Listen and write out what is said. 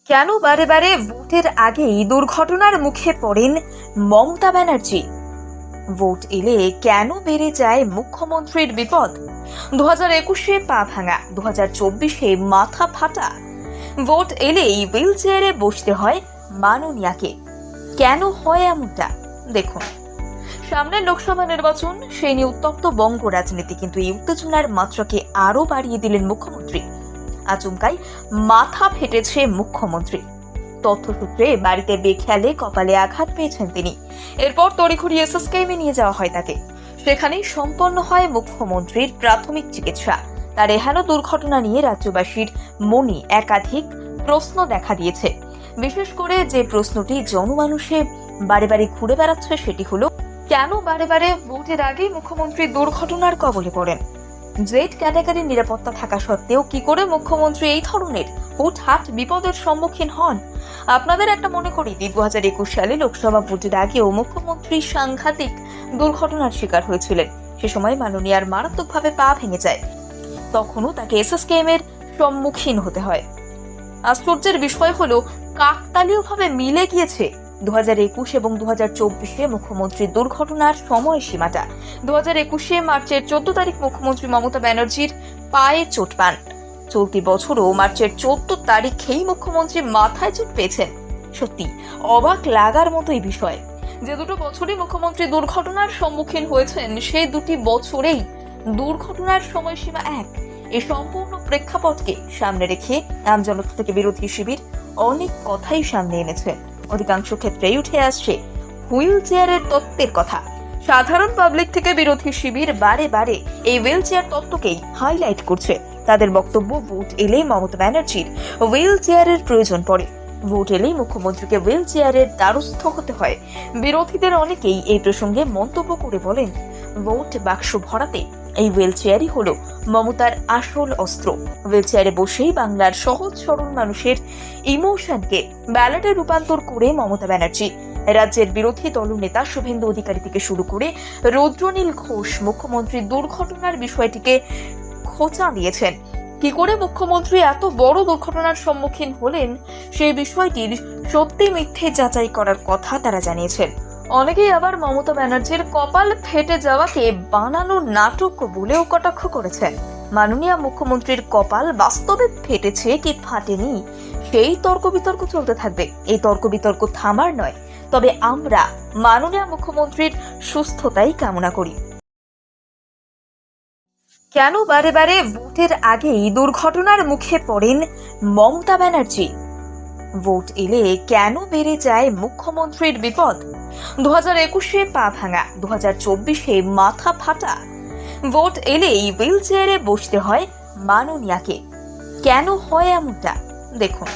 কেন বারে বারে ভোটের আগেই দুর্ঘটনার মুখে পড়েন মমতা ব্যানার্জি? ভোট এলে কেন বেড়ে যায় মুখ্যমন্ত্রীর বিপদ? 2021-এ পা ভাঙা, 2024-এ মাথা ফাটা, ভোট এলেই হুইল চেয়ারে বসতে হয় মাননীয়াকে। কেন হয় এমনটা? দেখুন, সামনের লোকসভা নির্বাচন, সেই নিয়ে উত্তপ্ত বঙ্গ রাজনীতি, কিন্তু এই উত্তেজনার মাত্রাকে আরো বাড়িয়ে দিলেন মুখ্যমন্ত্রী। আচমকাই মাথা ফেটেছে মুখ্যমন্ত্রী। তথ্যসূত্রে বাড়িতে বেখেয়ালে কপালে আঘাত পেয়েছেন তিনি। এরপর তড়িঘড়ি এসএসকেএমে নিয়ে যাওয়া হয় তাকে। সেখানেই সম্পন্ন হয় মুখ্যমন্ত্রীর প্রাথমিক চিকিৎসা। তার এহেন দুর্ঘটনা নিয়ে রাজ্যবাসীর মনে একাধিক প্রশ্ন দেখা দিয়েছে। বিশেষ করে যে প্রশ্নটি জনমানুষে বারে বারে ঘুরে বেড়াচ্ছে সেটি হলো, কেন বারে বারে ভোটের আগেই মুখ্যমন্ত্রী দুর্ঘটনার কবলে পড়েন? জেড ক্যাটাগরির নিরাপত্তা থাকা সত্ত্বেও কি করে মুখ্যমন্ত্রী এই ধরনের হুটহাট বিপদের সম্মুখীন হন? আপনাদের একটা মনে করি, 2021 সালে লোকসভা ভোটের আগেও মুখ্যমন্ত্রী সাংঘাতিক দুর্ঘটনার শিকার হয়েছিলেন। সে সময় মাননীয়ার মারাত্মকভাবে পা ভেঙে যায়। তখনও তাকে এসএসকেএম এর সম্মুখীন হতে হয়। আশ্চর্যের বিষয় হলো, কাকতালীয়ভাবে মিলে গিয়েছে 2021 এবং 2024-এ মুখ্যমন্ত্রীর দুর্ঘটনার সময়সীমাটা। 2021-এ মার্চের 14 তারিখ মুখ্যমন্ত্রী মমতা ব্যানার্জির পায়ে চোট পান। চলতি বছরও মার্চের 14 তারিখেই মুখ্যমন্ত্রী মাথায় চোট পেয়েছেন। সত্যি অবাক লাগার মতোই বিষয় যে দুটো বছরই মুখ্যমন্ত্রী দুর্ঘটনার সম্মুখীন হয়েছেন, সেই দুটি বছরেই দুর্ঘটনার সময়সীমা এক। এই সম্পূর্ণ প্রেক্ষাপটকে সামনে রেখে আমজনতা থেকে বিরোধী শিবির অনেক কথাই সামনে এনেছে। অধিকাংশ ক্ষেত্রেই উঠে আসছে হুইল চেয়ারের তত্ত্বের কথা। সাধারণ পাবলিক থেকে বিরোধী শিবির বারে বারে এই হুইল চেয়ার তত্ত্বকেই হাইলাইট করছে। তাদের বক্তব্য, ভোট এলে মমতা ব্যানার্জির হুইল চেয়ারের প্রয়োজন পড়ে। ভোট এলেই মুখ্যমন্ত্রীকে হুইল চেয়ারের দ্বারস্থ হতে হয়। বিরোধীদের অনেকেই এই প্রসঙ্গে মন্তব্য করে বলেন, ভোট বাক্স ভরাতে এই হুইল চেয়ারই হলো মমতার আসল অস্ত্র। হুইল চেয়ারে বসেই বাংলার সহজ সরল মানুষের ইমোশনকে ব্যালটে রূপান্তর করে মমতা ব্যানার্জি রাজ্যের বিরোধী দলনেতা শুভেন্দু অধিকারী থেকে শুরু করে রুদ্রনীল ঘোষ মুখ্যমন্ত্রীর দুর্ঘটনার বিষয়টিকে খোঁচা দিয়েছেন। কি করে মুখ্যমন্ত্রী এত বড় দুর্ঘটনার সম্মুখীন হলেন, সেই বিষয়টির সত্যি মিথ্যে যাচাই করার কথা তারা জানিয়েছেন। অনেকেই আবার মমতা ব্যানার্জির কপাল ফেটে যাওয়াকে বানানো নাটক বলেও কটাক্ষ করেছেন। মাননীয় মুখ্যমন্ত্রীর কপাল বাস্তবে ফেটেছে কি ফাটেনি, সেই তর্ক বিতর্ক চলতে থাকবে। এই তর্ক বিতর্ক থামার নয়, তবে আমরা মাননীয় মুখ্যমন্ত্রীর সুস্থতাই কামনা করি। কেন বারে বারে ভোটের আগেই দুর্ঘটনার মুখে পড়েন মমতা ব্যানার্জি? ভোট এলে কেন বেড়ে যায় মুখ্যমন্ত্রীর বিপদ? 2021-এ পা ভাঙা, 2024-এ মাথা ফাটা, ভোট এলেই হুইল চেয়ারে বসতে হয় মাননীয়াকে। কেন হয় এমনটা? দেখুন,